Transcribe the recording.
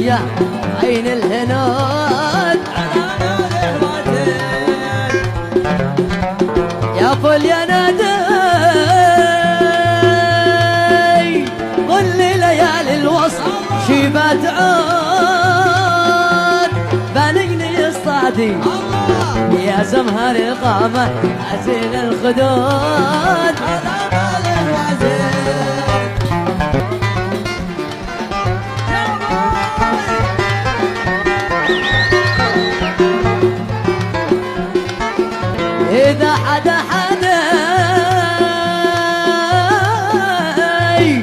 يا عين الهنود يا فل يا نادي قل لي ليالي الوصل شيبات عود بلغني الصادي يا زمهر القامة عزيل الخدود